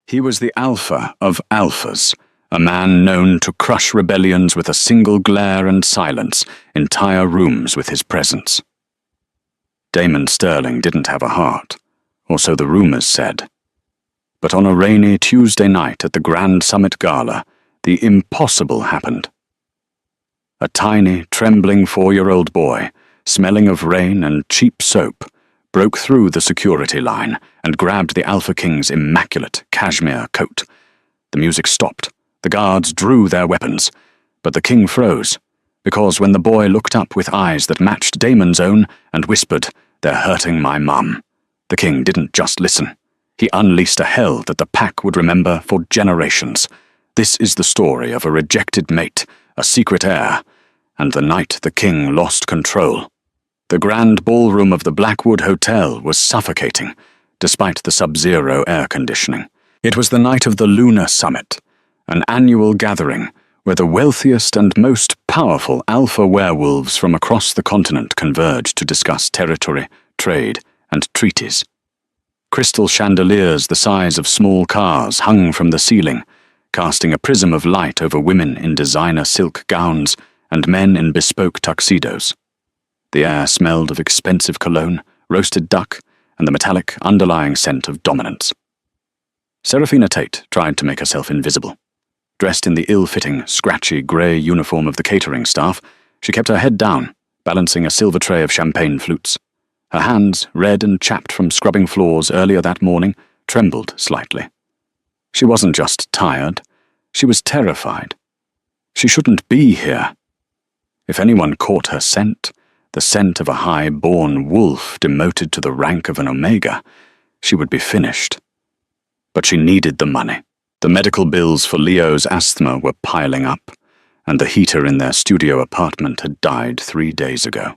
He was the alpha of alphas, a man known to crush rebellions with a single glare and silence entire rooms with his presence. Damon Sterling didn't have a heart, or so the rumors said. But on a rainy Tuesday night at the Grand Summit Gala, the impossible happened. A tiny, trembling 4-year-old boy, smelling of rain and cheap soap, broke through the security line and grabbed the Alpha King's immaculate cashmere coat. The music stopped. The guards drew their weapons, but the king froze, because when the boy looked up with eyes that matched Damon's own and whispered, "They're hurting my mum," the king didn't just listen. He unleashed a hell that the pack would remember for generations. This is the story of a rejected mate, a secret heir, and the night the king lost control. The grand ballroom of the Blackwood Hotel was suffocating, despite the sub-zero air conditioning. It was the night of the Lunar Summit, an annual gathering where the wealthiest and most powerful alpha werewolves from across the continent converged to discuss territory, trade, and treaties. Crystal chandeliers the size of small cars hung from the ceiling, casting a prism of light over women in designer silk gowns and men in bespoke tuxedos. The air smelled of expensive cologne, roasted duck, and the metallic underlying scent of dominance. Seraphina Tate tried to make herself invisible. Dressed in the ill-fitting, scratchy grey uniform of the catering staff, she kept her head down, balancing a silver tray of champagne flutes. Her hands, red and chapped from scrubbing floors earlier that morning, trembled slightly. She wasn't just tired, she was terrified. She shouldn't be here. If anyone caught her scent, the scent of a high-born wolf demoted to the rank of an omega, she would be finished. But she needed the money. The medical bills for Leo's asthma were piling up, and the heater in their studio apartment had died 3 days ago.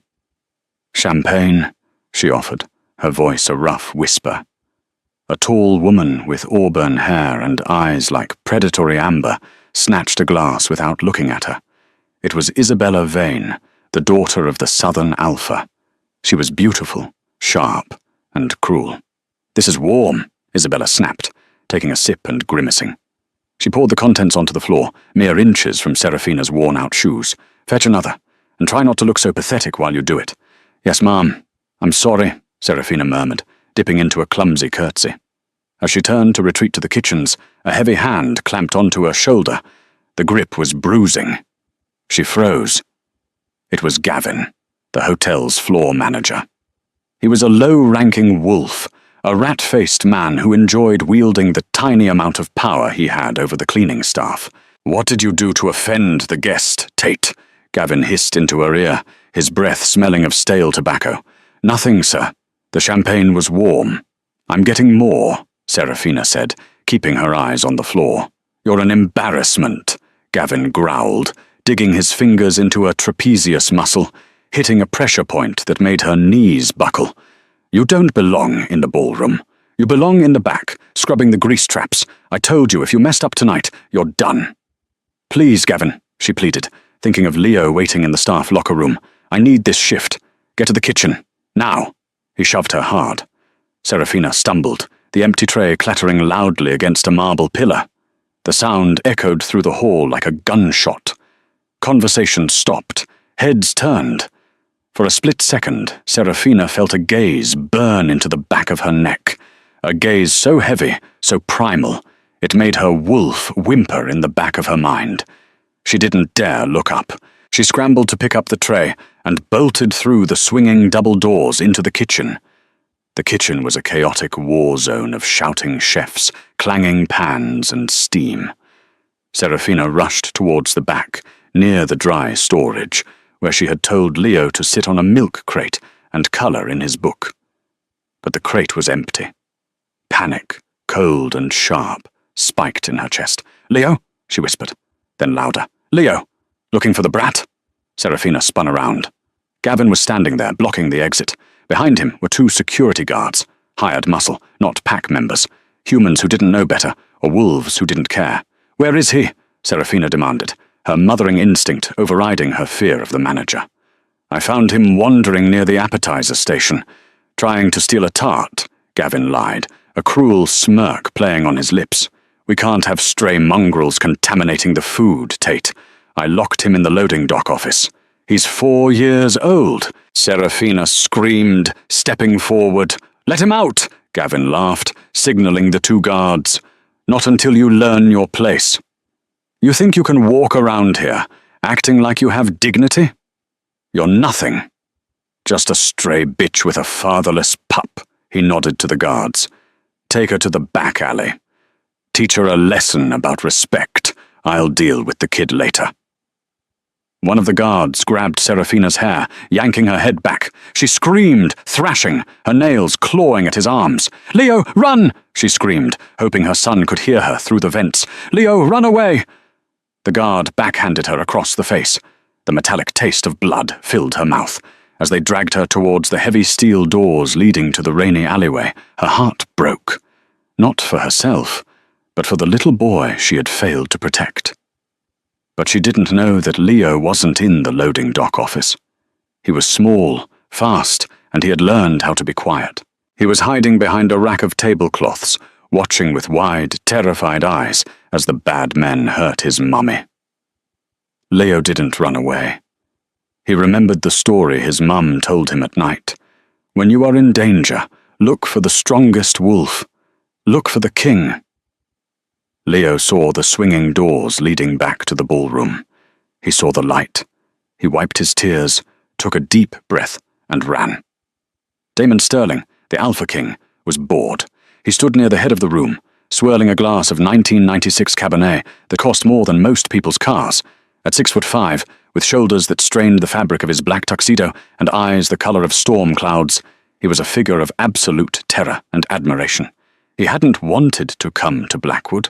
"Champagne," she offered, her voice a rough whisper. A tall woman with auburn hair and eyes like predatory amber snatched a glass without looking at her. It was Isabella Vane, the daughter of the Southern Alpha. She was beautiful, sharp, and cruel. "This is warm," Isabella snapped, taking a sip and grimacing. She poured the contents onto the floor, mere inches from Seraphina's worn-out shoes. "Fetch another, and try not to look so pathetic while you do it." "Yes, ma'am. I'm sorry," Seraphina murmured, dipping into a clumsy curtsy. As she turned to retreat to the kitchens, a heavy hand clamped onto her shoulder. The grip was bruising. She froze. It was Gavin, the hotel's floor manager. He was a low-ranking wolf, a rat-faced man who enjoyed wielding the tiny amount of power he had over the cleaning staff. "What did you do to offend the guest, Tate?" Gavin hissed into her ear, his breath smelling of stale tobacco. "Nothing, sir. The champagne was warm." "I'm getting more," Seraphina said, keeping her eyes on the floor. "You're an embarrassment," Gavin growled, digging his fingers into a trapezius muscle, hitting a pressure point that made her knees buckle. "You don't belong in the ballroom. You belong in the back, scrubbing the grease traps. I told you if you messed up tonight, you're done." "Please, Gavin," she pleaded, thinking of Leo waiting in the staff locker room. "I need this shift. Get to the kitchen. Now." He shoved her hard. Seraphina stumbled, the empty tray clattering loudly against a marble pillar. The sound echoed through the hall like a gunshot. Conversation stopped. Heads turned. For a split second, Seraphina felt a gaze burn into the back of her neck. A gaze so heavy, so primal, it made her wolf whimper in the back of her mind. She didn't dare look up. She scrambled to pick up the tray and bolted through the swinging double doors into the kitchen. The kitchen was a chaotic war zone of shouting chefs, clanging pans, and steam. Seraphina rushed towards the back, near the dry storage, where she had told Leo to sit on a milk crate and colour in his book. But the crate was empty. Panic, cold and sharp, spiked in her chest. "Leo?" she whispered, then louder. "Leo! Looking for the brat?" Seraphina spun around. Gavin was standing there, blocking the exit. Behind him were 2 security guards, hired muscle, not pack members, humans who didn't know better, or wolves who didn't care. "Where is he?" Seraphina demanded, her mothering instinct overriding her fear of the manager. "I found him wandering near the appetizer station, trying to steal a tart," Gavin lied, a cruel smirk playing on his lips. We can't have stray mongrels contaminating the food, Tate. I locked him in the loading dock office. He's 4 years old, Serafina screamed, stepping forward. Let him out, Gavin laughed, signalling the 2 guards. Not until you learn your place. You think you can walk around here, acting like you have dignity? You're nothing. Just a stray bitch with a fatherless pup, he nodded to the guards. Take her to the back alley. Teach her a lesson about respect. I'll deal with the kid later. One of the guards grabbed Serafina's hair, yanking her head back. She screamed, thrashing, her nails clawing at his arms. "Leo, run!" she screamed, hoping her son could hear her through the vents. "Leo, run away!" The guard backhanded her across the face. The metallic taste of blood filled her mouth. As they dragged her towards the heavy steel doors leading to the rainy alleyway, her heart broke. Not for herself, but for the little boy she had failed to protect. But she didn't know that Leo wasn't in the loading dock office. He was small, fast, and he had learned how to be quiet. He was hiding behind a rack of tablecloths, watching with wide, terrified eyes as the bad men hurt his mummy. Leo didn't run away. He remembered the story his mum told him at night. When you are in danger, look for the strongest wolf. Look for the king. Leo saw the swinging doors leading back to the ballroom. He saw the light. He wiped his tears, took a deep breath, and ran. Damon Sterling, the Alpha King, was bored. He stood near the head of the room, swirling a glass of 1996 Cabernet that cost more than most people's cars. At 6'5", with shoulders that strained the fabric of his black tuxedo and eyes the color of storm clouds, he was a figure of absolute terror and admiration. He hadn't wanted to come to Blackwood.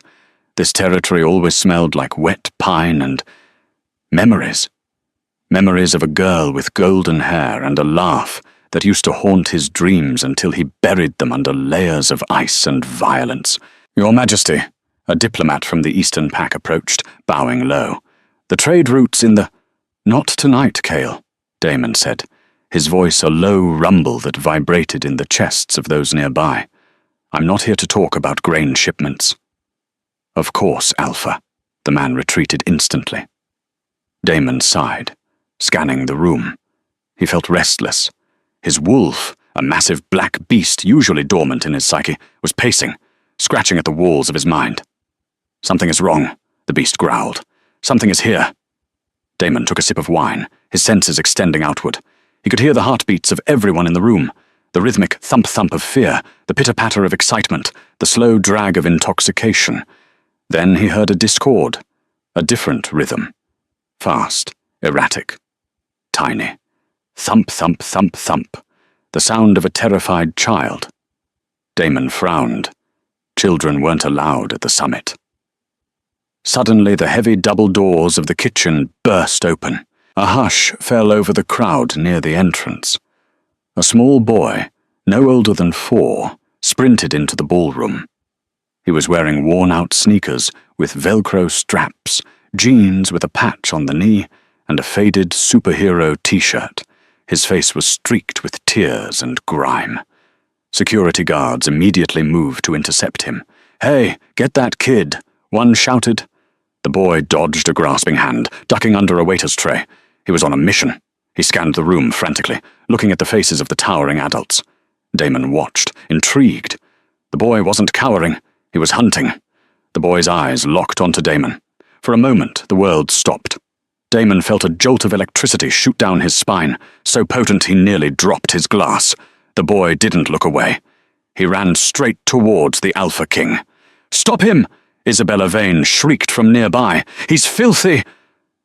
This territory always smelled like wet pine and memories. Memories of a girl with golden hair and a laugh that used to haunt his dreams until he buried them under layers of ice and violence. "Your Majesty," a diplomat from the Eastern Pack approached, bowing low. "The trade routes in the—" "Not tonight, Cale," Damon said, his voice a low rumble that vibrated in the chests of those nearby. "I'm not here to talk about grain shipments." "Of course, Alpha." The man retreated instantly. Damon sighed, scanning the room. He felt restless. His wolf, a massive black beast usually dormant in his psyche, was pacing, scratching at the walls of his mind. "Something is wrong," the beast growled. "Something is here." Damon took a sip of wine, his senses extending outward. He could hear the heartbeats of everyone in the room, the rhythmic thump-thump of fear, the pitter-patter of excitement, the slow drag of intoxication. Then he heard a discord, a different rhythm. Fast, erratic, tiny. Thump, thump, thump, thump. The sound of a terrified child. Damon frowned. Children weren't allowed at the summit. Suddenly the heavy double doors of the kitchen burst open. A hush fell over the crowd near the entrance. A small boy, no older than 4, sprinted into the ballroom. He was wearing worn-out sneakers with Velcro straps, jeans with a patch on the knee, and a faded superhero t-shirt. His face was streaked with tears and grime. Security guards immediately moved to intercept him. "Hey, get that kid!" one shouted. The boy dodged a grasping hand, ducking under a waiter's tray. He was on a mission. He scanned the room frantically, looking at the faces of the towering adults. Damon watched, intrigued. The boy wasn't cowering. He was hunting. The boy's eyes locked onto Damon. For a moment, the world stopped. Damon felt a jolt of electricity shoot down his spine, so potent he nearly dropped his glass. The boy didn't look away. He ran straight towards the Alpha King. "Stop him!" Isabella Vane shrieked from nearby. "He's filthy!"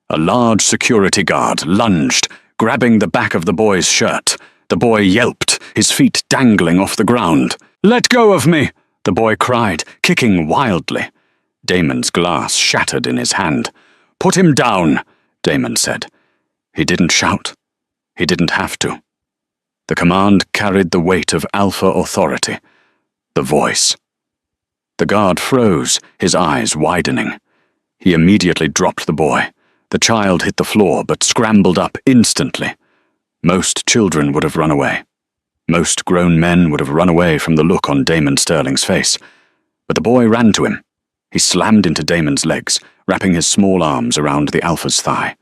A large security guard lunged, grabbing the back of the boy's shirt. The boy yelped, his feet dangling off the ground. "Let go of me!" the boy cried, kicking wildly. Damon's glass shattered in his hand. "Put him down," Damon said. He didn't shout. He didn't have to. The command carried the weight of Alpha authority. The voice. The guard froze, his eyes widening. He immediately dropped the boy. The child hit the floor but scrambled up instantly. Most children would have run away. Most grown men would have run away from the look on Damon Sterling's face. But the boy ran to him. He slammed into Damon's legs, wrapping his small arms around the Alpha's thigh.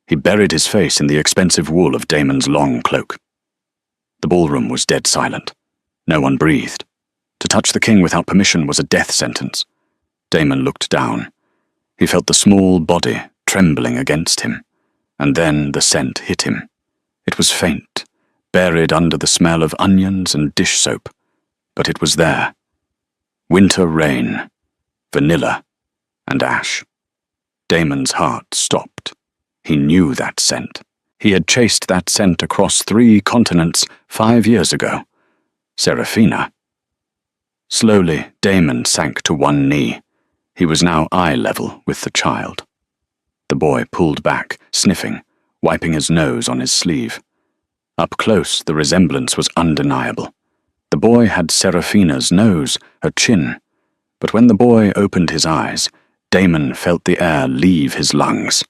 He buried his face in the expensive wool of Damon's long cloak. The ballroom was dead silent. No one breathed. To touch the king without permission was a death sentence. Damon looked down. He felt the small body trembling against him, and then the scent hit him. It was faint, buried under the smell of onions and dish soap, but it was there. Winter rain, vanilla, and ash. Damon's heart stopped. He knew that scent. He had chased that scent across 3 continents 5 years ago. Seraphina. Slowly, Damon sank to one knee. He was now eye level with the child. The boy pulled back, sniffing, wiping his nose on his sleeve. Up close, the resemblance was undeniable. The boy had Seraphina's nose, her chin, but when the boy opened his eyes, Damon felt the air leave his lungs.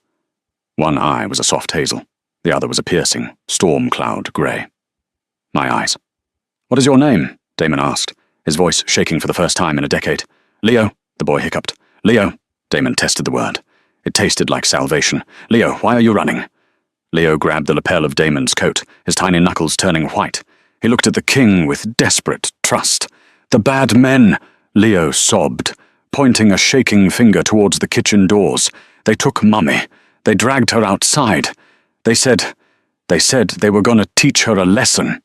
One eye was a soft hazel, the other was a piercing, storm cloud grey. My eyes. "What is your name?" Damon asked, his voice shaking for the first time in a decade. "Leo," the boy hiccuped. "Leo," Damon tested the word. It tasted like salvation. "Leo, why are you running?" Leo grabbed the lapel of Damon's coat, his tiny knuckles turning white. He looked at the king with desperate trust. "The bad men," Leo sobbed, pointing a shaking finger towards the kitchen doors. "They took Mummy. They dragged her outside. They said they were going to teach her a lesson."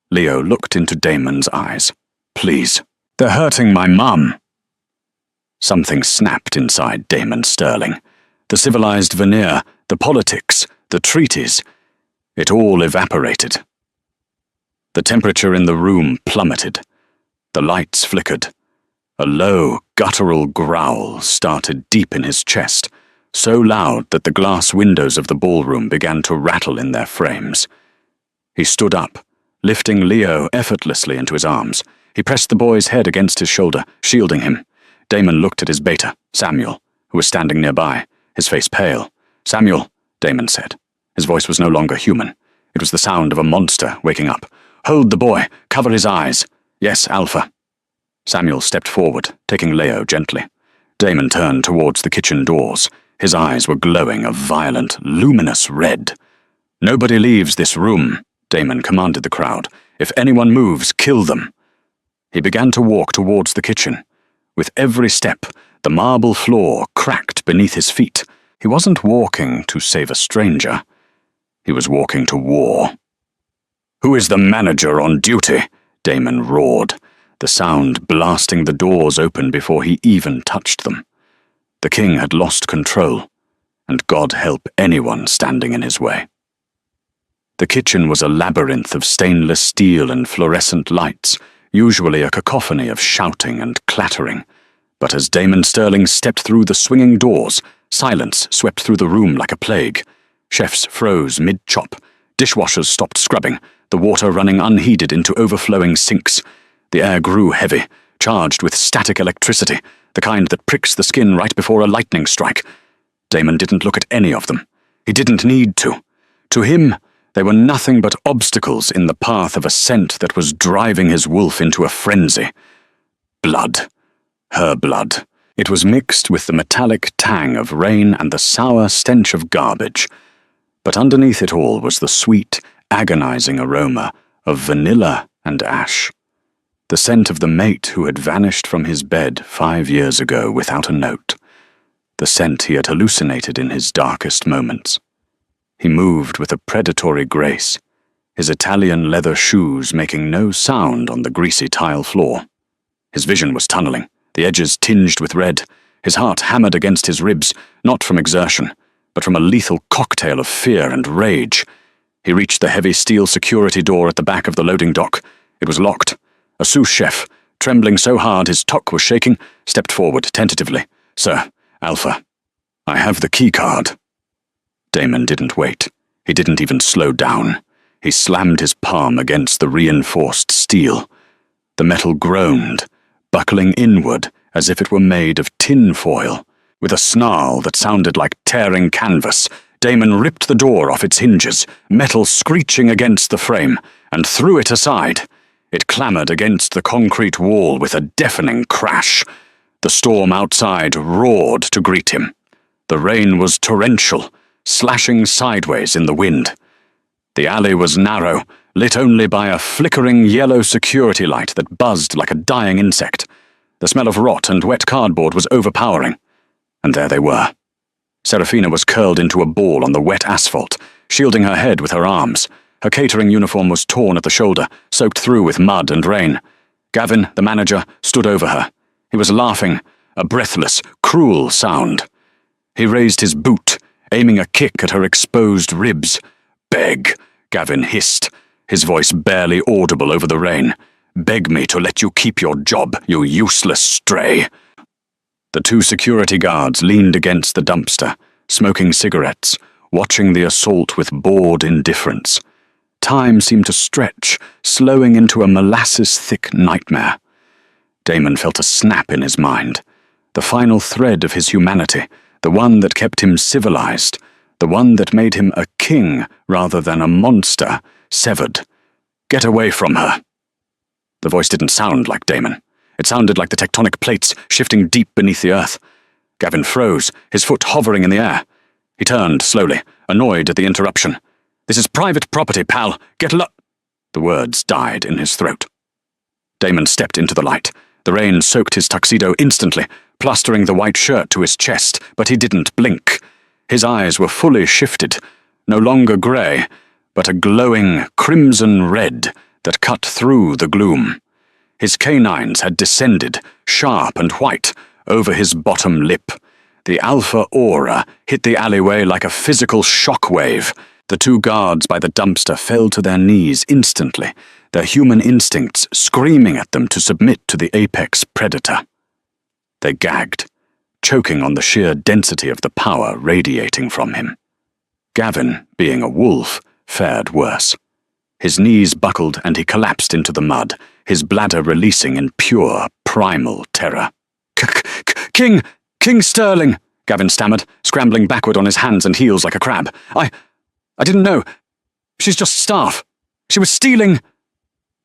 Leo looked into Damon's eyes. "Please, they're hurting my mum." Something snapped inside Damon Sterling. The civilized veneer, the politics, the treaties, it all evaporated. The temperature in the room plummeted. The lights flickered. A low, guttural growl started deep in his chest, so loud that the glass windows of the ballroom began to rattle in their frames. He stood up, lifting Leo effortlessly into his arms. He pressed the boy's head against his shoulder, shielding him. Damon looked at his beta, Samuel, who was standing nearby, his face pale. "Samuel," Damon said. His voice was no longer human. It was the sound of a monster waking up. "Hold the boy. Cover his eyes." "Yes, Alpha." Samuel stepped forward, taking Leo gently. Damon turned towards the kitchen doors. His eyes were glowing a violent, luminous red. "Nobody leaves this room," Damon commanded the crowd. "If anyone moves, kill them." He began to walk towards the kitchen. With every step, the marble floor cracked beneath his feet. He wasn't walking to save a stranger. He was walking to war. "Who is the manager on duty?" Damon roared, the sound blasting the doors open before he even touched them. The king had lost control, and God help anyone standing in his way. The kitchen was a labyrinth of stainless steel and fluorescent lights, usually a cacophony of shouting and clattering. But as Damon Sterling stepped through the swinging doors, silence swept through the room like a plague. Chefs froze mid-chop. Dishwashers stopped scrubbing, the water running unheeded into overflowing sinks. The air grew heavy, charged with static electricity, the kind that pricks the skin right before a lightning strike. Damon didn't look at any of them. He didn't need to. To him, they were nothing but obstacles in the path of a scent that was driving his wolf into a frenzy. Blood. Her blood. It was mixed with the metallic tang of rain and the sour stench of garbage. But underneath it all was the sweet, agonizing aroma of vanilla and ash. The scent of the mate who had vanished from his bed 5 years ago without a note. The scent he had hallucinated in his darkest moments. He moved with a predatory grace, his Italian leather shoes making no sound on the greasy tile floor. His vision was tunneling, the edges tinged with red, his heart hammered against his ribs, not from exertion, but from a lethal cocktail of fear and rage. He reached the heavy steel security door at the back of the loading dock. It was locked. A sous chef, trembling so hard his toque was shaking, stepped forward tentatively. "Sir, Alpha, I have the key card." Damon didn't wait. He didn't even slow down. He slammed his palm against the reinforced steel. The metal groaned, buckling inward as if it were made of tin foil. With a snarl that sounded like tearing canvas, Damon ripped the door off its hinges, metal screeching against the frame, and threw it aside. It clamoured against the concrete wall with a deafening crash. The storm outside roared to greet him. The rain was torrential, slashing sideways in the wind. The alley was narrow, lit only by a flickering yellow security light that buzzed like a dying insect. The smell of rot and wet cardboard was overpowering. And there they were. Serafina was curled into a ball on the wet asphalt, shielding her head with her arms. Her catering uniform was torn at the shoulder, soaked through with mud and rain. Gavin, the manager, stood over her. He was laughing, a breathless, cruel sound. He raised his boot, aiming a kick at her exposed ribs. "Beg," Gavin hissed, his voice barely audible over the rain. "Beg me to let you keep your job, you useless stray." The two security guards leaned against the dumpster, smoking cigarettes, watching the assault with bored indifference. Time seemed to stretch, slowing into a molasses-thick nightmare. Damon felt a snap in his mind. The final thread of his humanity, the one that kept him civilized, the one that made him a king rather than a monster, severed. "Get away from her." The voice didn't sound like Damon. It sounded like the tectonic plates shifting deep beneath the earth. Gavin froze, his foot hovering in the air. He turned slowly, annoyed at the interruption. "This is private property, pal. Get low." The words died in his throat. Damon stepped into the light. The rain soaked his tuxedo instantly, plastering the white shirt to his chest, but he didn't blink. His eyes were fully shifted, no longer grey, but a glowing crimson red that cut through the gloom. His canines had descended, sharp and white, over his bottom lip. The alpha aura hit the alleyway like a physical shockwave. The two guards by the dumpster fell to their knees instantly, their human instincts screaming at them to submit to the apex predator. They gagged, choking on the sheer density of the power radiating from him. Gavin, being a wolf, fared worse. His knees buckled and he collapsed into the mud, his bladder releasing in pure, primal terror. King Sterling," Gavin stammered, scrambling backward on his hands and heels like a crab. I didn't know. She's just staff. She was stealing."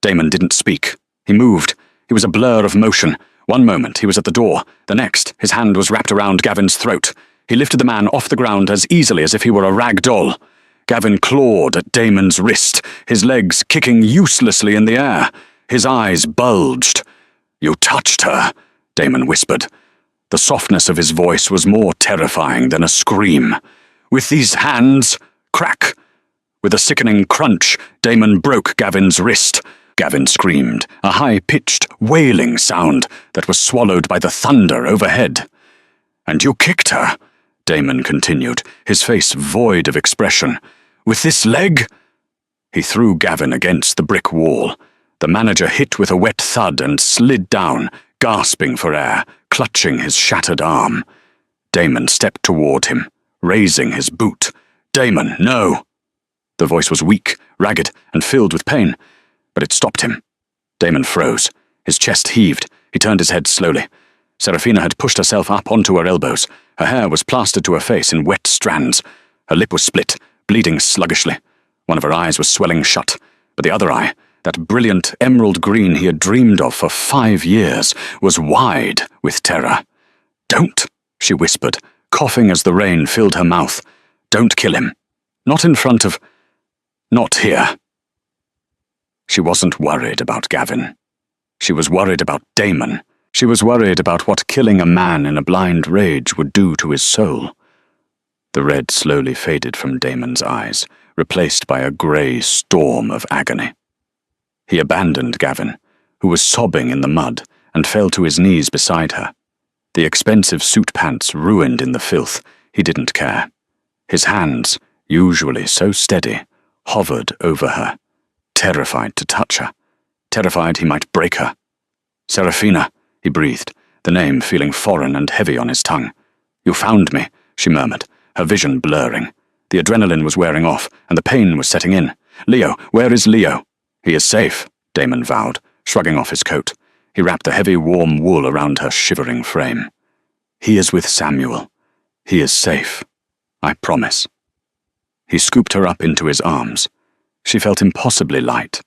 Damon didn't speak. He moved. He was a blur of motion. One moment he was at the door. The next, his hand was wrapped around Gavin's throat. He lifted the man off the ground as easily as if he were a rag doll. Gavin clawed at Damon's wrist, his legs kicking uselessly in the air. His eyes bulged. "You touched her," Damon whispered. The softness of his voice was more terrifying than a scream. "With these hands..." Crack! With a sickening crunch, Damon broke Gavin's wrist. Gavin screamed, a high-pitched, wailing sound that was swallowed by the thunder overhead. "And you kicked her," Damon continued, his face void of expression. "With this leg?" He threw Gavin against the brick wall. The manager hit with a wet thud and slid down, gasping for air, clutching his shattered arm. Damon stepped toward him, raising his boot. "Damon, no!" The voice was weak, ragged, and filled with pain, but it stopped him. Damon froze. His chest heaved. He turned his head slowly. Serafina had pushed herself up onto her elbows. Her hair was plastered to her face in wet strands. Her lip was split, bleeding sluggishly. One of her eyes was swelling shut, but the other eye, that brilliant emerald green he had dreamed of for 5 years, was wide with terror. "Don't," she whispered, coughing as the rain filled her mouth. "Don't kill him. Not in front of... not here." She wasn't worried about Gavin. She was worried about Damon. She was worried about what killing a man in a blind rage would do to his soul. The red slowly faded from Damon's eyes, replaced by a grey storm of agony. He abandoned Gavin, who was sobbing in the mud, and fell to his knees beside her. The expensive suit pants ruined in the filth, he didn't care. His hands, usually so steady, hovered over her, terrified to touch her, terrified he might break her. "Serafina," he breathed, the name feeling foreign and heavy on his tongue. "You found me," she murmured, her vision blurring. The adrenaline was wearing off, and the pain was setting in. "Leo, where is Leo?" "He is safe," Damon vowed, shrugging off his coat. He wrapped the heavy warm wool around her shivering frame. "He is with Samuel. He is safe. I promise." He scooped her up into his arms. She felt impossibly light.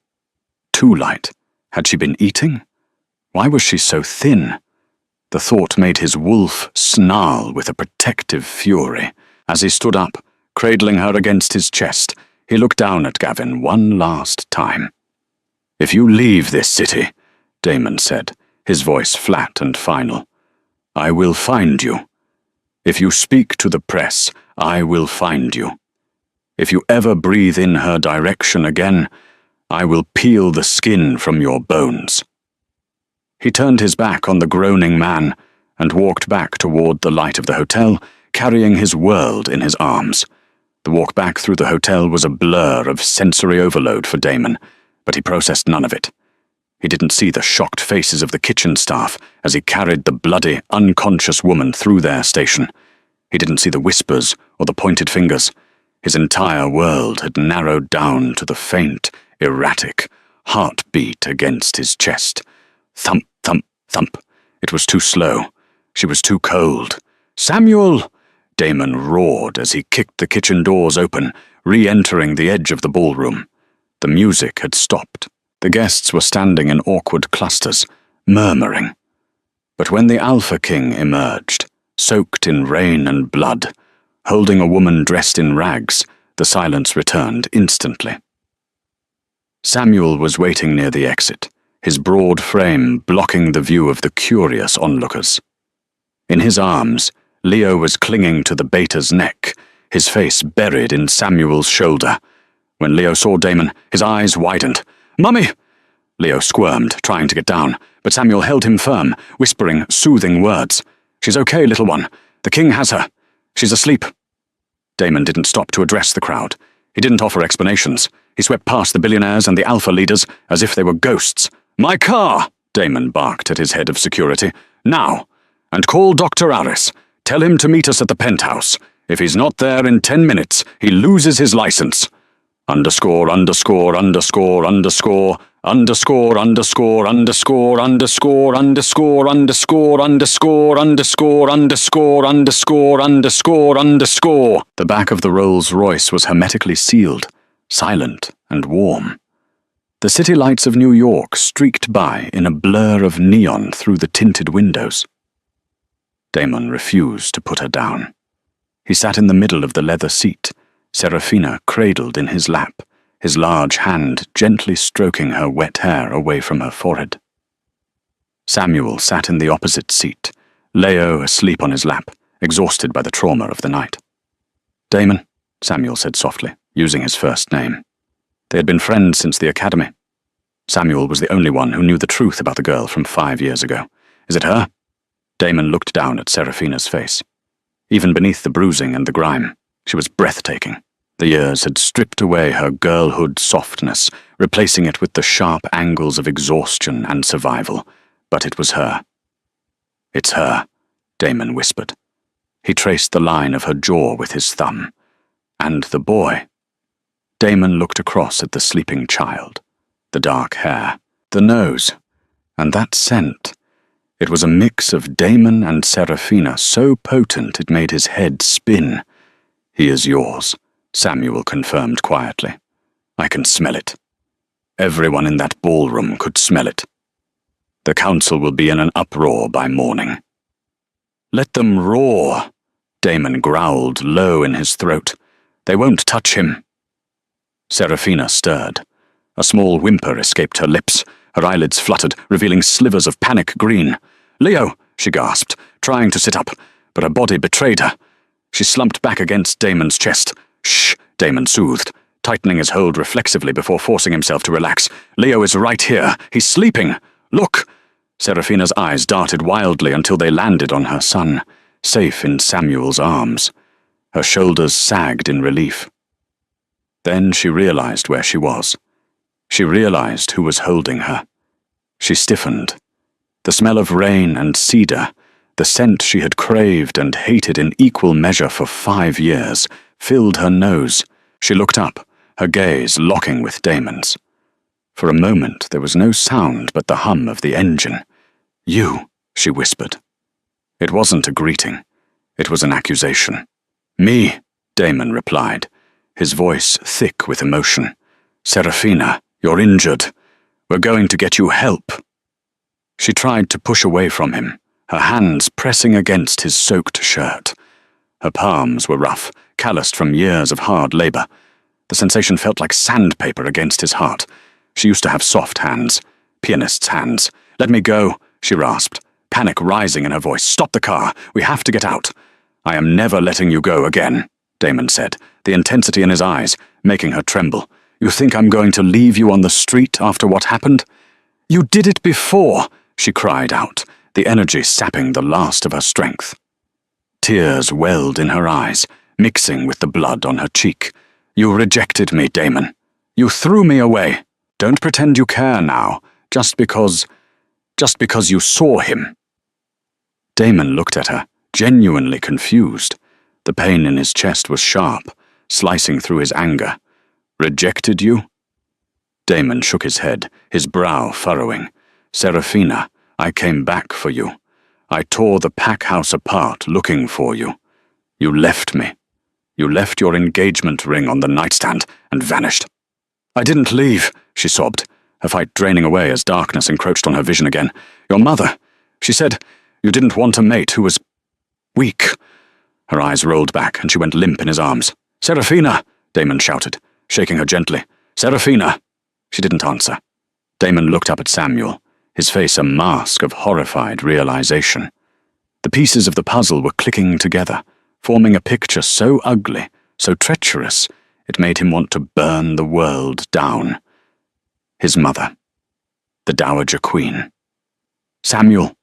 Too light. Had she been eating? Why was she so thin? The thought made his wolf snarl with a protective fury. As he stood up, cradling her against his chest, he looked down at Gavin one last time. "If you leave this city," Damon said, his voice flat and final, "I will find you. If you speak to the press, I will find you. If you ever breathe in her direction again, I will peel the skin from your bones." He turned his back on the groaning man and walked back toward the light of the hotel, carrying his world in his arms. The walk back through the hotel was a blur of sensory overload for Damon, but he processed none of it. He didn't see the shocked faces of the kitchen staff as he carried the bloody, unconscious woman through their station. He didn't see the whispers or the pointed fingers. His entire world had narrowed down to the faint, erratic heartbeat against his chest. Thump, thump, thump. It was too slow. She was too cold. "Samuel!" Damon roared as he kicked the kitchen doors open, re-entering the edge of the ballroom. The music had stopped. The guests were standing in awkward clusters, murmuring. But when the Alpha King emerged, soaked in rain and blood, holding a woman dressed in rags, the silence returned instantly. Samuel was waiting near the exit, his broad frame blocking the view of the curious onlookers. In his arms, Leo was clinging to the beta's neck, his face buried in Samuel's shoulder. When Leo saw Damon, his eyes widened. "Mummy!" Leo squirmed, trying to get down, but Samuel held him firm, whispering soothing words. "She's okay, little one. The king has her. She's asleep." Damon didn't stop to address the crowd. He didn't offer explanations. He swept past the billionaires and the alpha leaders as if they were ghosts. "My car!" Damon barked at his head of security. "Now! And call Dr. Aris. Tell him to meet us at the penthouse. If he's not there in 10 minutes, he loses his license. Underscore, underscore, underscore, underscore, underscore, underscore, underscore, underscore, underscore, underscore, underscore, underscore, underscore, underscore, underscore, underscore." The back of the Rolls-Royce was hermetically sealed, silent and warm. The city lights of New York streaked by in a blur of neon through the tinted windows. Damon refused to put her down. He sat in the middle of the leather seat, Serafina cradled in his lap, his large hand gently stroking her wet hair away from her forehead. Samuel sat in the opposite seat, Leo asleep on his lap, exhausted by the trauma of the night. "Damon," Samuel said softly, using his first name. They had been friends since the academy. Samuel was the only one who knew the truth about the girl from 5 years ago. "Is it her?" Damon looked down at Serafina's face. Even beneath the bruising and the grime, she was breathtaking. The years had stripped away her girlhood softness, replacing it with the sharp angles of exhaustion and survival. But it was her. "It's her," Damon whispered. He traced the line of her jaw with his thumb. "And the boy." Damon looked across at the sleeping child. The dark hair, the nose, and that scent. It was a mix of Damon and Serafina so potent it made his head spin. "He is yours," Samuel confirmed quietly. "I can smell it. Everyone in that ballroom could smell it. The council will be in an uproar by morning." "Let them roar," Damon growled low in his throat. "They won't touch him." Serafina stirred. A small whimper escaped her lips. Her eyelids fluttered, revealing slivers of panic green. "Leo," she gasped, trying to sit up, but her body betrayed her. She slumped back against Damon's chest. "Shh," Damon soothed, tightening his hold reflexively before forcing himself to relax. "Leo is right here. He's sleeping. Look!" Serafina's eyes darted wildly until they landed on her son, safe in Samuel's arms. Her shoulders sagged in relief. Then she realized where she was. She realized who was holding her. She stiffened. The smell of rain and cedar, the scent she had craved and hated in equal measure for 5 years, filled her nose. She looked up, her gaze locking with Damon's. For a moment there was no sound but the hum of the engine. "You," she whispered. It wasn't a greeting. It was an accusation. "Me," Damon replied, his voice thick with emotion. "Serafina, you're injured. We're going to get you help." She tried to push away from him, her hands pressing against his soaked shirt. Her palms were rough, calloused from years of hard labor. The sensation felt like sandpaper against his heart. She used to have soft hands, pianist's hands. "Let me go," she rasped, panic rising in her voice. "Stop the car. We have to get out." "I am never letting you go again," Damon said, the intensity in his eyes making her tremble. "You think I'm going to leave you on the street after what happened?" "You did it before," she cried out, the energy sapping the last of her strength. Tears welled in her eyes, mixing with the blood on her cheek. "You rejected me, Damon. You threw me away. Don't pretend you care now, just because you saw him." Damon looked at her, genuinely confused. The pain in his chest was sharp, slicing through his anger. "Rejected you?" Damon shook his head, his brow furrowing. "Serafina, I came back for you. I tore the pack house apart looking for you. You left me. You left your engagement ring on the nightstand and vanished." "I didn't leave," she sobbed, her fight draining away as darkness encroached on her vision again. "Your mother. She said you didn't want a mate who was weak." Her eyes rolled back and she went limp in his arms. "Serafina!" Damon shouted, shaking her gently. "Serafina!" She didn't answer. Damon looked up at Samuel, his face a mask of horrified realization. The pieces of the puzzle were clicking together, forming a picture so ugly, so treacherous, it made him want to burn the world down. His mother. The Dowager Queen. "Samuel,"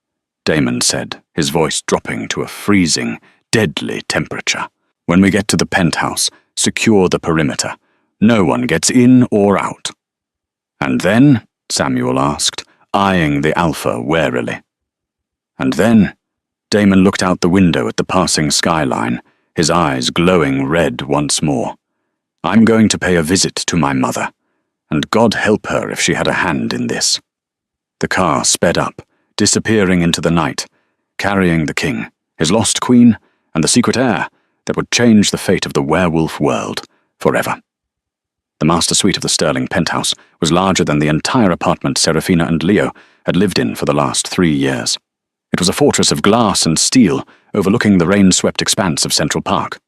Damon said, his voice dropping to a freezing, deadly temperature. "When we get to the penthouse, secure the perimeter. No one gets in or out." "And then?" Samuel asked, eyeing the Alpha warily. "And then?" Damon looked out the window at the passing skyline, his eyes glowing red once more. "I'm going to pay a visit to my mother, and God help her if she had a hand in this." The car sped up, disappearing into the night, carrying the king, his lost queen, and the secret heir that would change the fate of the werewolf world forever. The master suite of the Sterling penthouse was larger than the entire apartment Serafina and Leo had lived in for the last 3 years. It was a fortress of glass and steel overlooking the rain-swept expanse of Central Park.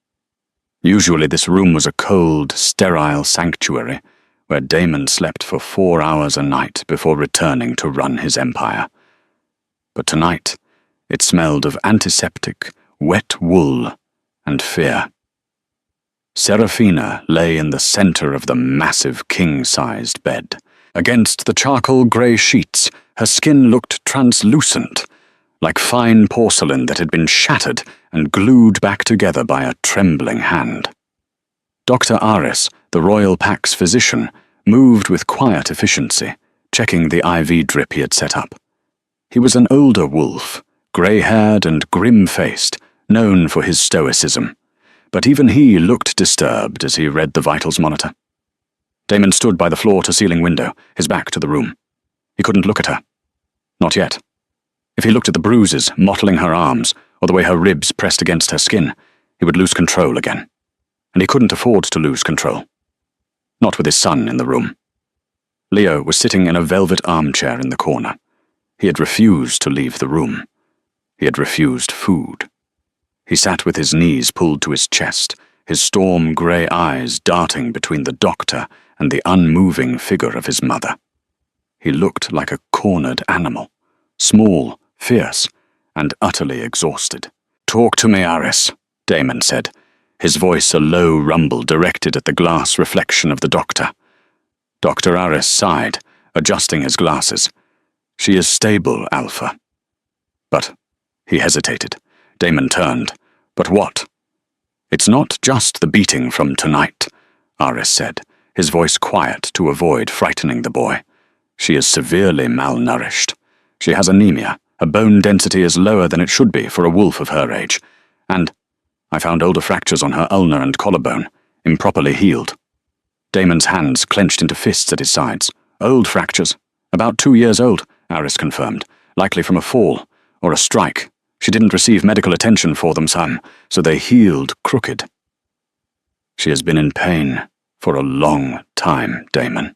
Usually this room was a cold, sterile sanctuary where Damon slept for 4 hours a night before returning to run his empire. But tonight, it smelled of antiseptic, wet wool, and fear. Serafina lay in the center of the massive king-sized bed. Against the charcoal grey sheets, her skin looked translucent, like fine porcelain that had been shattered and glued back together by a trembling hand. Dr. Aris, the Royal Pack's physician, moved with quiet efficiency, checking the IV drip he had set up. He was an older wolf, grey-haired and grim-faced, known for his stoicism, but even he looked disturbed as he read the vitals monitor. Damon stood by the floor-to-ceiling window, his back to the room. He couldn't look at her. Not yet. If he looked at the bruises mottling her arms, or the way her ribs pressed against her skin, he would lose control again. And he couldn't afford to lose control. Not with his son in the room. Leo was sitting in a velvet armchair in the corner. He had refused to leave the room. He had refused food. He sat with his knees pulled to his chest, his storm-grey eyes darting between the doctor and the unmoving figure of his mother. He looked like a cornered animal, small, fierce, and utterly exhausted. "Talk to me, Aris," Damon said, his voice a low rumble directed at the glass reflection of the doctor. Dr. Aris sighed, adjusting his glasses. "She is stable, Alpha." "But," he hesitated. Damon turned. "But what?" "It's not just the beating from tonight," Aris said, his voice quiet to avoid frightening the boy. "She is severely malnourished. She has anemia. Her bone density is lower than it should be for a wolf of her age. And I found older fractures on her ulnar and collarbone, improperly healed." Damon's hands clenched into fists at his sides. "Old fractures. About 2 years old," Aris confirmed, "likely from a fall, or a strike. She didn't receive medical attention for them, so they healed crooked." "She has been in pain for a long time, Damon."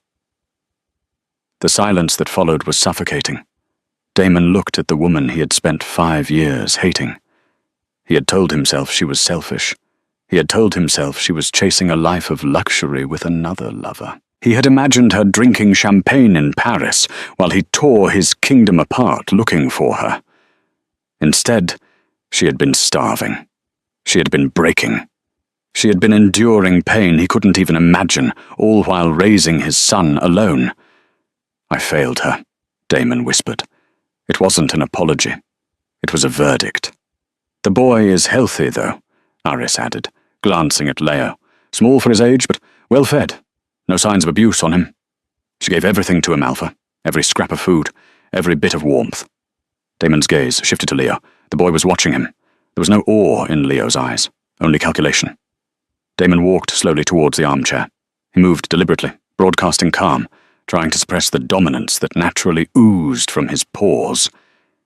The silence that followed was suffocating. Damon looked at the woman he had spent 5 years hating. He had told himself she was selfish. He had told himself she was chasing a life of luxury with another lover. He had imagined her drinking champagne in Paris while he tore his kingdom apart looking for her. Instead, she had been starving. She had been breaking. She had been enduring pain he couldn't even imagine, all while raising his son alone. "I failed her," Damon whispered. It wasn't an apology. It was a verdict. "The boy is healthy, though," Aris added, glancing at Leo. "Small for his age, but well-fed. No signs of abuse on him." She gave everything to him, Alpha. Every scrap of food, every bit of warmth. Damon's gaze shifted to Leo. The boy was watching him. There was no awe in Leo's eyes, only calculation. Damon walked slowly towards the armchair. He moved deliberately, broadcasting calm, trying to suppress the dominance that naturally oozed from his pores.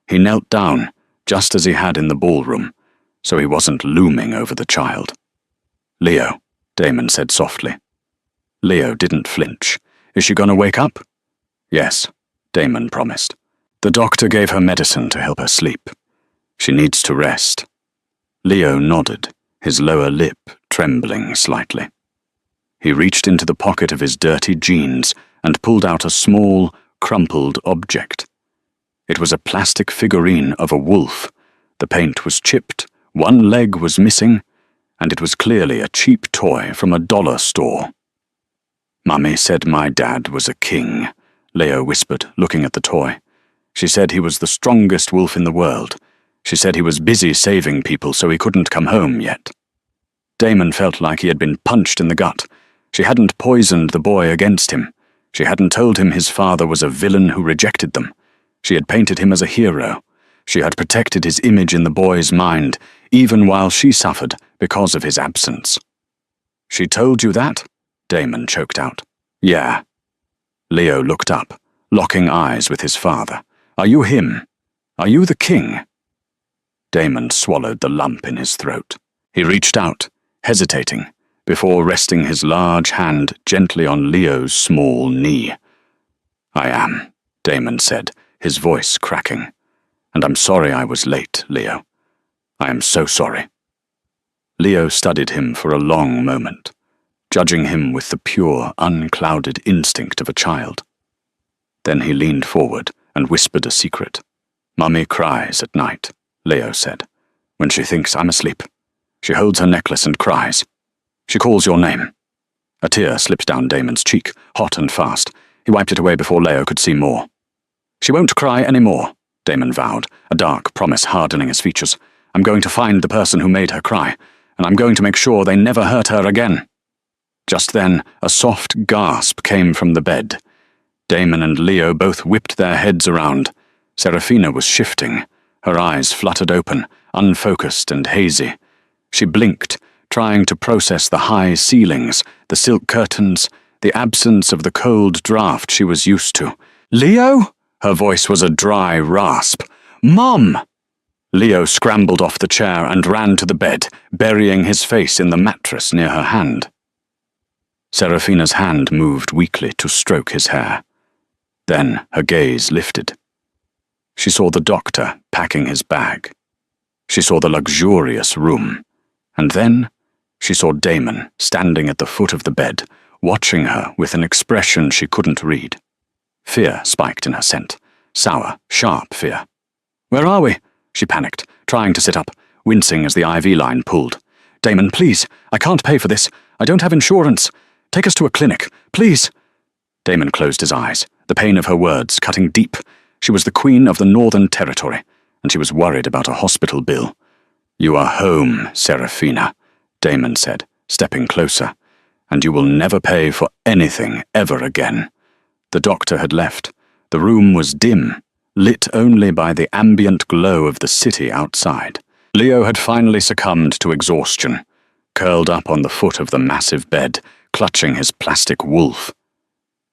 He knelt down, just as he had in the ballroom, so he wasn't looming over the child. "Leo," Damon said softly. Leo didn't flinch. "Is she gonna wake up?" "Yes," Damon promised. "The doctor gave her medicine to help her sleep. She needs to rest." Leo nodded, his lower lip trembling slightly. He reached into the pocket of his dirty jeans and pulled out a small, crumpled object. It was a plastic figurine of a wolf. The paint was chipped, one leg was missing, and it was clearly a cheap toy from a dollar store. "Mummy said my dad was a king," Leo whispered, looking at the toy. "She said he was the strongest wolf in the world. She said he was busy saving people, so he couldn't come home yet." Damon felt like he had been punched in the gut. She hadn't poisoned the boy against him. She hadn't told him his father was a villain who rejected them. She had painted him as a hero. She had protected his image in the boy's mind, even while she suffered because of his absence. "She told you that?" Damon choked out. "Yeah." Leo looked up, locking eyes with his father. "Are you him? Are you the king?" Damon swallowed the lump in his throat. He reached out, hesitating, before resting his large hand gently on Leo's small knee. "I am," Damon said, his voice cracking. "And I'm sorry I was late, Leo. I am so sorry." Leo studied him for a long moment, judging him with the pure, unclouded instinct of a child. Then he leaned forward and whispered a secret. "Mummy cries at night," Leo said, "when she thinks I'm asleep. She holds her necklace and cries. She calls your name." A tear slipped down Damon's cheek, hot and fast. He wiped it away before Leo could see more. "She won't cry any more," Damon vowed, a dark promise hardening his features. "I'm going to find the person who made her cry, and I'm going to make sure they never hurt her again." Just then, a soft gasp came from the bed. Damon and Leo both whipped their heads around. Serafina was shifting. Her eyes fluttered open, unfocused and hazy. She blinked, trying to process the high ceilings, the silk curtains, the absence of the cold draft she was used to. "Leo?" Her voice was a dry rasp. "Mom!" Leo scrambled off the chair and ran to the bed, burying his face in the mattress near her hand. Serafina's hand moved weakly to stroke his hair. Then her gaze lifted. She saw the doctor packing his bag. She saw the luxurious room. And then she saw Damon standing at the foot of the bed, watching her with an expression she couldn't read. Fear spiked in her scent, sour, sharp fear. "Where are we?" she panicked, trying to sit up, wincing as the IV line pulled. "Damon, please, I can't pay for this. I don't have insurance. Take us to a clinic, please." Damon closed his eyes, the pain of her words cutting deep. She was the queen of the Northern Territory, and she was worried about a hospital bill. "You are home, Serafina," Damon said, stepping closer, "and you will never pay for anything ever again." The doctor had left. The room was dim, lit only by the ambient glow of the city outside. Leo had finally succumbed to exhaustion, curled up on the foot of the massive bed, clutching his plastic wolf.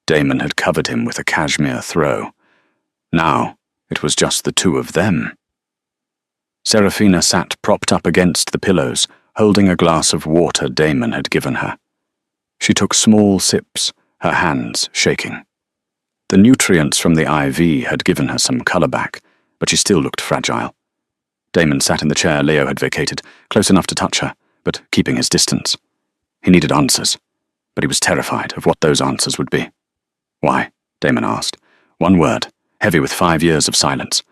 Damon had covered him with a cashmere throw. Now it was just the two of them. Serafina sat propped up against the pillows, holding a glass of water Damon had given her. She took small sips, her hands shaking. The nutrients from the IV had given her some color back, but she still looked fragile. Damon sat in the chair Leo had vacated, close enough to touch her, but keeping his distance. He needed answers, but he was terrified of what those answers would be. Why? Damon asked. One word, heavy with 5 years of silence.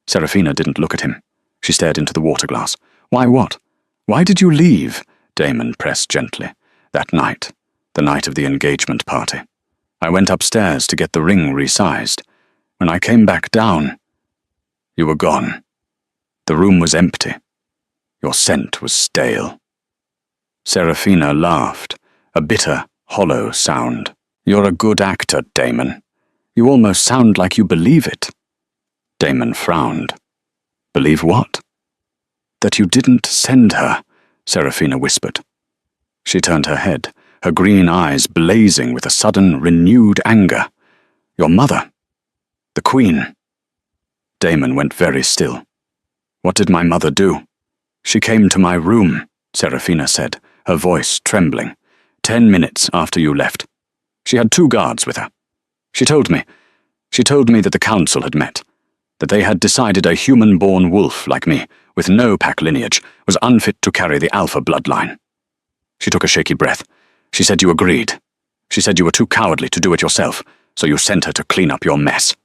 Serafina didn't look at him. She stared into the water glass. Why what? Why did you leave? Damon pressed gently. That night, the night of the engagement party. I went upstairs to get the ring resized. When I came back down, you were gone. The room was empty. Your scent was stale. Serafina laughed, a bitter, hollow sound. You're a good actor, Damon. You almost sound like you believe it. Damon frowned. Believe what? That you didn't send her, Serafina whispered. She turned her head, her green eyes blazing with a sudden, renewed anger. Your mother. The Queen. Damon went very still. What did my mother do? She came to my room, Serafina said, her voice trembling. 10 minutes after you left. She had 2 guards with her. She told me that the council had met, that they had decided a human-born wolf like me, with no pack lineage, was unfit to carry the alpha bloodline. She took a shaky breath. She said you agreed. She said you were too cowardly to do it yourself, so you sent her to clean up your mess.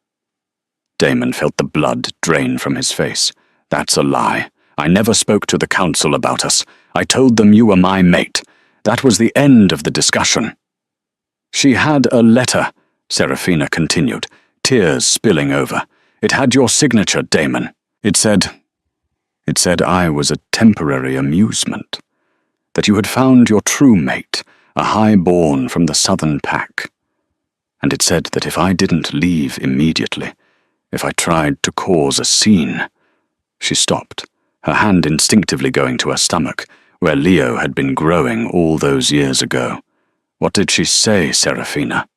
Damon felt the blood drain from his face. That's a lie. I never spoke to the council about us. I told them you were my mate. That was the end of the discussion. She had a letter, Serafina continued, tears spilling over. It had your signature, Damon. It said I was a temporary amusement. That you had found your true mate, a highborn from the southern pack. And it said that if I didn't leave immediately, if I tried to cause a scene. She stopped, her hand instinctively going to her stomach, where Leo had been growing all those years ago. What did she say, Serafina?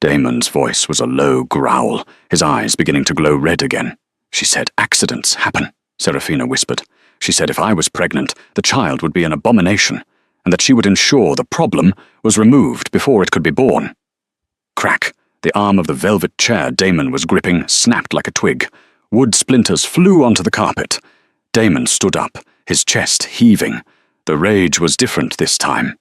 Damon's voice was a low growl, his eyes beginning to glow red again. She said, accidents happen, Serafina whispered. She said if I was pregnant, the child would be an abomination, and that she would ensure the problem was removed before it could be born. Crack! The arm of the velvet chair Damon was gripping snapped like a twig. Wood splinters flew onto the carpet. Damon stood up, his chest heaving. The rage was different this time.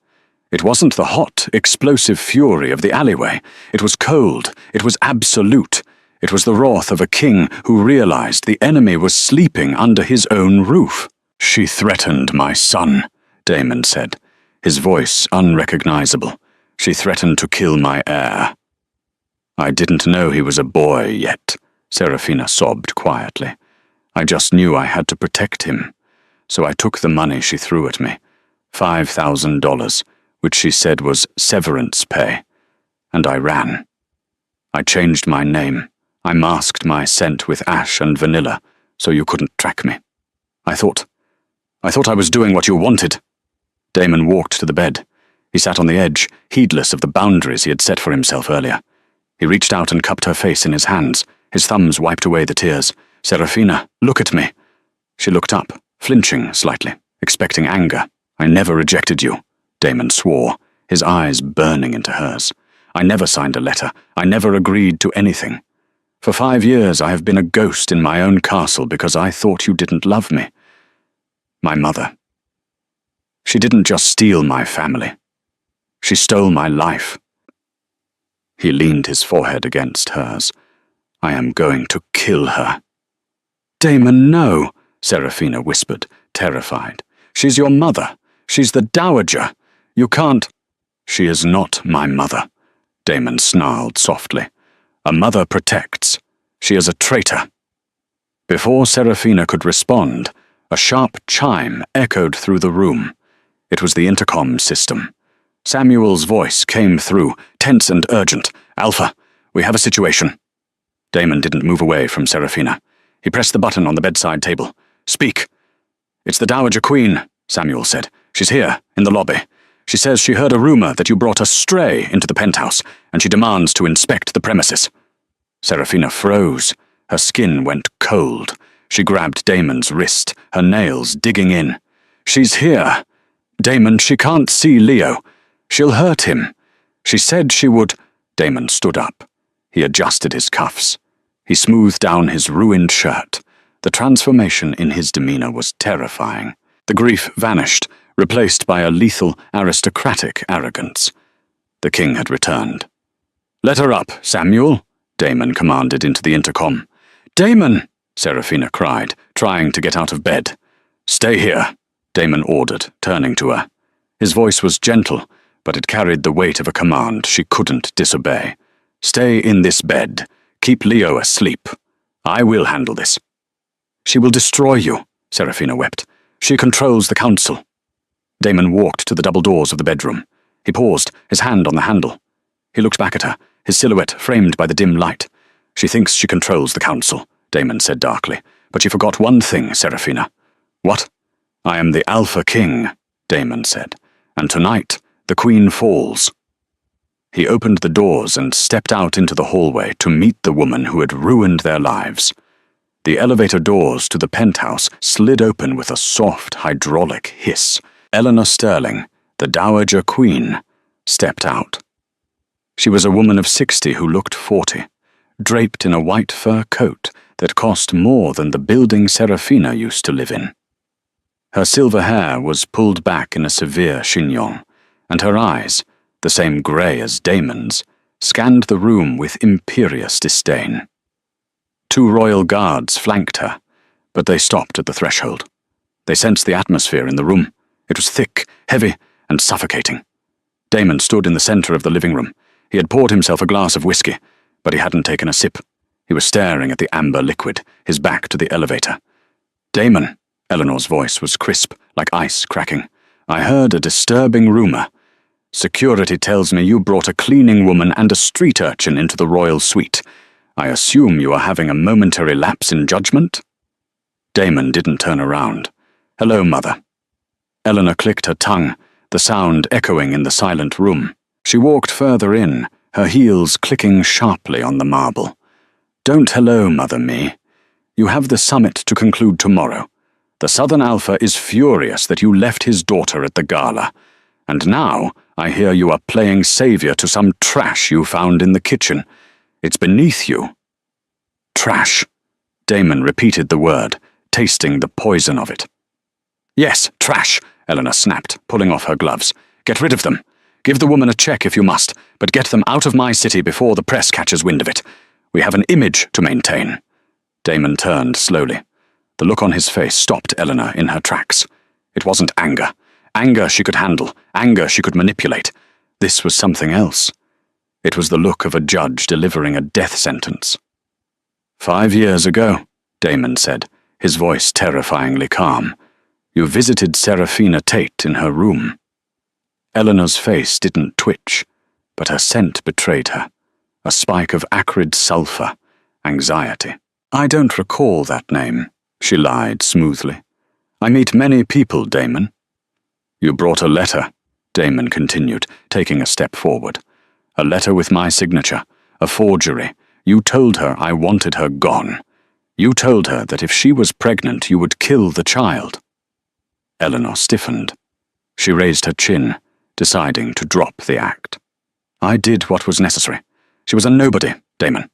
It wasn't the hot, explosive fury of the alleyway. It was cold. It was absolute. It was the wrath of a king who realized the enemy was sleeping under his own roof. She threatened my son, Damon said, his voice unrecognizable. She threatened to kill my heir. I didn't know he was a boy yet, Serafina sobbed quietly. I just knew I had to protect him. So I took the money she threw at me, $5,000, which she said was severance pay, and I ran. I changed my name. I masked my scent with ash and vanilla, so you couldn't track me. I thought I was doing what you wanted. Damon walked to the bed. He sat on the edge, heedless of the boundaries he had set for himself earlier. He reached out and cupped her face in his hands. His thumbs wiped away the tears. Serafina, look at me. She looked up, flinching slightly, expecting anger. I never rejected you, Damon swore, his eyes burning into hers. I never signed a letter. I never agreed to anything. For 5 years I have been a ghost in my own castle because I thought you didn't love me. My mother. She didn't just steal my family. She stole my life. He leaned his forehead against hers. I am going to kill her. Damon, no, Serafina whispered, terrified. She's your mother. She's the dowager. You can't. She is not my mother, Damon snarled softly. A mother protects. She is a traitor. Before Serafina could respond, a sharp chime echoed through the room. It was the intercom system. Samuel's voice came through, tense and urgent. Alpha, we have a situation. Damon didn't move away from Serafina. He pressed the button on the bedside table. Speak. It's the Dowager Queen, Samuel said. She's here, in the lobby. She says she heard a rumor that you brought a stray into the penthouse, and she demands to inspect the premises. Serafina froze. Her skin went cold. She grabbed Damon's wrist, her nails digging in. She's here. Damon, she can't see Leo. She'll hurt him. She said she would. Damon stood up. He adjusted his cuffs. He smoothed down his ruined shirt. The transformation in his demeanor was terrifying. The grief vanished, replaced by a lethal, aristocratic arrogance. The king had returned. "Let her up, Samuel," Damon commanded into the intercom. "Damon!" Serafina cried, trying to get out of bed. "Stay here," Damon ordered, turning to her. His voice was gentle, but it carried the weight of a command she couldn't disobey. "Stay in this bed. Keep Leo asleep. I will handle this." "She will destroy you," Serafina wept. "She controls the council." Damon walked to the double doors of the bedroom. He paused, his hand on the handle. He looked back at her, his silhouette framed by the dim light. "She thinks she controls the council," Damon said darkly. "But she forgot one thing, Serafina." "What?" "I am the Alpha King," Damon said. "And tonight, the Queen falls." He opened the doors and stepped out into the hallway to meet the woman who had ruined their lives. The elevator doors to the penthouse slid open with a soft, hydraulic hiss. Eleanor Sterling, the Dowager Queen, stepped out. She was a woman of 60 who looked 40, draped in a white fur coat that cost more than the building Serafina used to live in. Her silver hair was pulled back in a severe chignon, and her eyes, the same grey as Damon's, scanned the room with imperious disdain. 2 royal guards flanked her, but they stopped at the threshold. They sensed the atmosphere in the room. It was thick, heavy, and suffocating. Damon stood in the center of the living room. He had poured himself a glass of whiskey, but he hadn't taken a sip. He was staring at the amber liquid, his back to the elevator. "Damon," Eleanor's voice was crisp, like ice cracking. "I heard a disturbing rumor. Security tells me you brought a cleaning woman and a street urchin into the royal suite. I assume you are having a momentary lapse in judgment?" Damon didn't turn around. "Hello, Mother." Eleanor clicked her tongue, the sound echoing in the silent room. She walked further in, her heels clicking sharply on the marble. "Don't hello, Mother me. You have the summit to conclude tomorrow. The Southern Alpha is furious that you left his daughter at the gala. And now I hear you are playing savior to some trash you found in the kitchen. It's beneath you." "Trash." Damon repeated the word, tasting the poison of it. "Yes, trash," Eleanor snapped, pulling off her gloves. "Get rid of them. Give the woman a check if you must, but get them out of my city before the press catches wind of it. We have an image to maintain." Damon turned slowly. The look on his face stopped Eleanor in her tracks. It wasn't anger. Anger she could handle. Anger she could manipulate. This was something else. It was the look of a judge delivering a death sentence. "5 years ago," Damon said, his voice terrifyingly calm, "you visited Serafina Tate in her room." Eleanor's face didn't twitch, but her scent betrayed her. A spike of acrid sulfur, anxiety. "I don't recall that name," she lied smoothly. "I meet many people, Damon." "You brought a letter," Damon continued, taking a step forward. "A letter with my signature, a forgery. You told her I wanted her gone. You told her that if she was pregnant you would kill the child." Eleanor stiffened. She raised her chin, deciding to drop the act. "I did what was necessary. She was a nobody, Damon.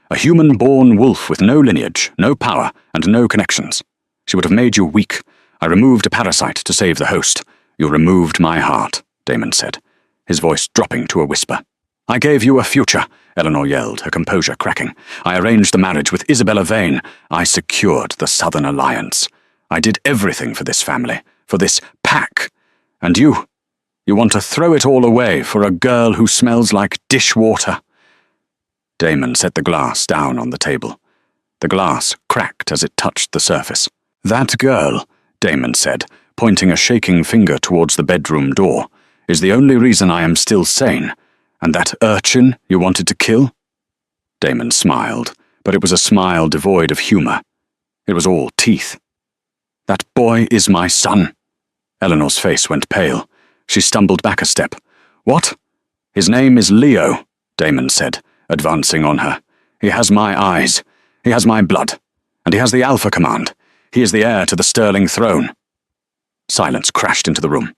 A human-born wolf with no lineage, no power, and no connections. She would have made you weak. I removed a parasite to save the host. You removed my heart," Damon said, his voice dropping to a whisper. "I gave you a future," Eleanor yelled, her composure cracking. "I arranged the marriage with Isabella Vane. I secured the Southern Alliance. I did everything for this family, for this pack. And you want to throw it all away for a girl who smells like dishwater." Damon set the glass down on the table. The glass cracked as it touched the surface. "That girl," Damon said, pointing a shaking finger towards the bedroom door, "is the only reason I am still sane. And that urchin you wanted to kill?" Damon smiled, but it was a smile devoid of humor. It was all teeth. "That boy is my son." Eleanor's face went pale. She stumbled back a step. "What?" "His name is Leo," Damon said, advancing on her. "He has my eyes. He has my blood. And he has the Alpha Command. He is the heir to the Sterling throne." Silence crashed into the room.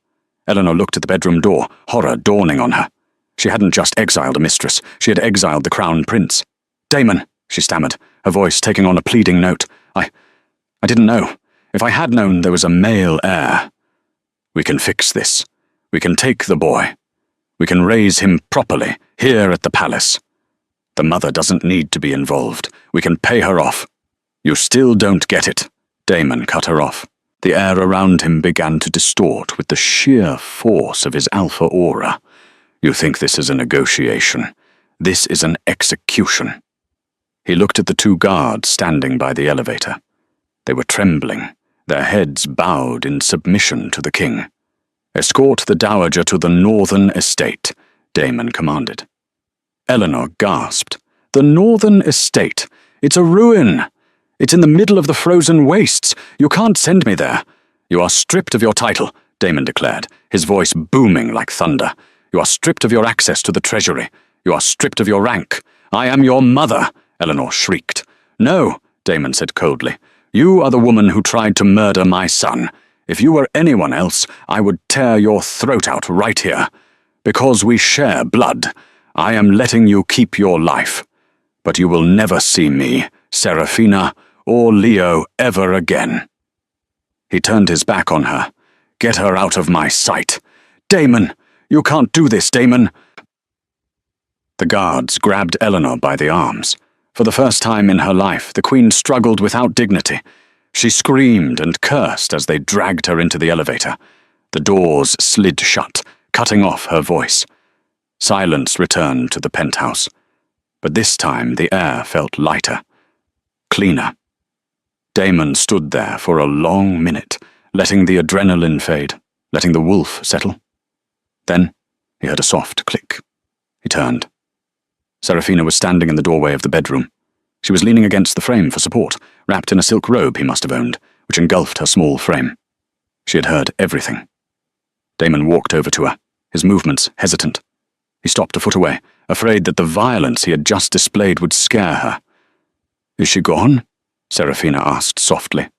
Eleanor looked at the bedroom door, horror dawning on her. She hadn't just exiled a mistress, she had exiled the Crown Prince. "Damon," she stammered, her voice taking on a pleading note. I didn't know. If I had known there was a male heir. We can fix this. We can take the boy. We can raise him properly, here at the palace. The mother doesn't need to be involved. We can pay her off. You still don't get it. Damon cut her off. The air around him began to distort with the sheer force of his alpha aura. You think this is a negotiation. This is an execution. He looked at the two guards standing by the elevator. They were trembling, their heads bowed in submission to the king. Escort the dowager to the northern estate, Damon commanded. Eleanor gasped. The northern estate? It's a ruin. It's in the middle of the frozen wastes. You can't send me there. You are stripped of your title, Damon declared, his voice booming like thunder. You are stripped of your access to the treasury. You are stripped of your rank. I am your mother, Eleanor shrieked. No, Damon said coldly. You are the woman who tried to murder my son. If you were anyone else, I would tear your throat out right here. Because we share blood, I am letting you keep your life. But you will never see me, Serafina, or Leo ever again. He turned his back on her. Get her out of my sight. Damon! You can't do this, Damon! The guards grabbed Eleanor by the arms. For the first time in her life, the Queen struggled without dignity. She screamed and cursed as they dragged her into the elevator. The doors slid shut, cutting off her voice. Silence returned to the penthouse. But this time the air felt lighter, cleaner. Damon stood there for a long minute, letting the adrenaline fade, letting the wolf settle. Then he heard a soft click. He turned. Serafina was standing in the doorway of the bedroom. She was leaning against the frame for support, wrapped in a silk robe he must have owned, which engulfed her small frame. She had heard everything. Damon walked over to her, his movements hesitant. He stopped a foot away, afraid that the violence he had just displayed would scare her. Is she gone? Serafina asked softly.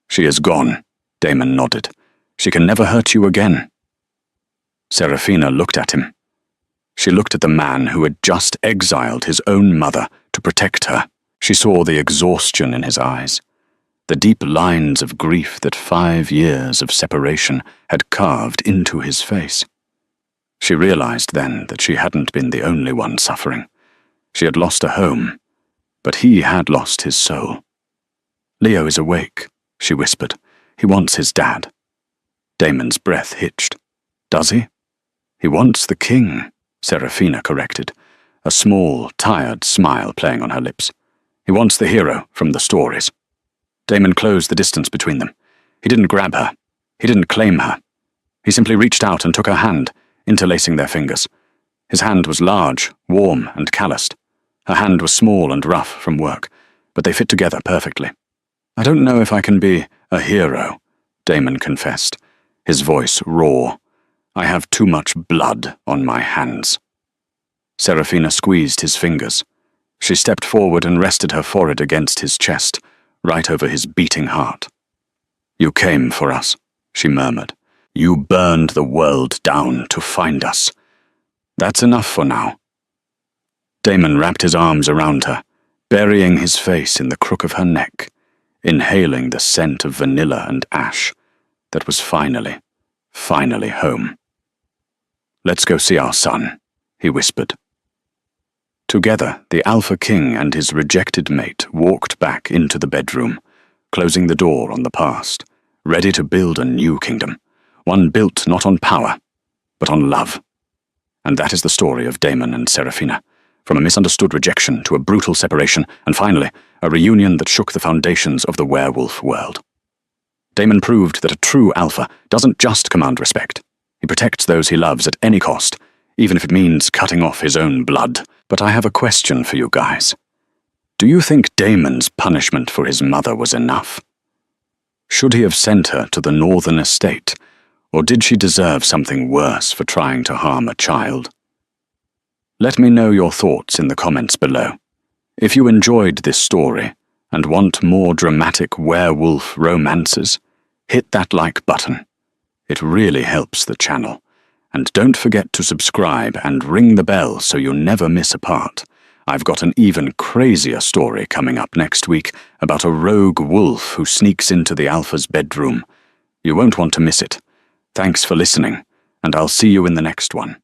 She is gone, Damon nodded. She can never hurt you again. Serafina looked at him. She looked at the man who had just exiled his own mother to protect her. She saw the exhaustion in his eyes, the deep lines of grief that 5 years of separation had carved into his face. She realized then that she hadn't been the only one suffering. She had lost a home, but he had lost his soul. Leo is awake, she whispered. He wants his dad. Damon's breath hitched. Does he? He wants the king, Serafina corrected, a small, tired smile playing on her lips. He wants the hero from the stories. Damon closed the distance between them. He didn't grab her. He didn't claim her. He simply reached out and took her hand, interlacing their fingers. His hand was large, warm, and calloused. Her hand was small and rough from work, but they fit together perfectly. I don't know if I can be a hero, Damon confessed, his voice raw. I have too much blood on my hands. Serafina squeezed his fingers. She stepped forward and rested her forehead against his chest, right over his beating heart. You came for us, she murmured. You burned the world down to find us. That's enough for now. Damon wrapped his arms around her, burying his face in the crook of her neck, inhaling the scent of vanilla and ash that was finally home. Let's go see our son, he whispered. Together, the Alpha King and his rejected mate walked back into the bedroom, closing the door on the past, ready to build a new kingdom, one built not on power, but on love. And that is the story of Damon and Serafina, from a misunderstood rejection to a brutal separation, and finally, a reunion that shook the foundations of the werewolf world. Damon proved that a true alpha doesn't just command respect. He protects those he loves at any cost, even if it means cutting off his own blood. But I have a question for you guys. Do you think Damon's punishment for his mother was enough? Should he have sent her to the northern estate, or did she deserve something worse for trying to harm a child? Let me know your thoughts in the comments below. If you enjoyed this story and want more dramatic werewolf romances, hit that like button. It really helps the channel. And don't forget to subscribe and ring the bell so you never miss a part. I've got an even crazier story coming up next week about a rogue wolf who sneaks into the Alpha's bedroom. You won't want to miss it. Thanks for listening, and I'll see you in the next one.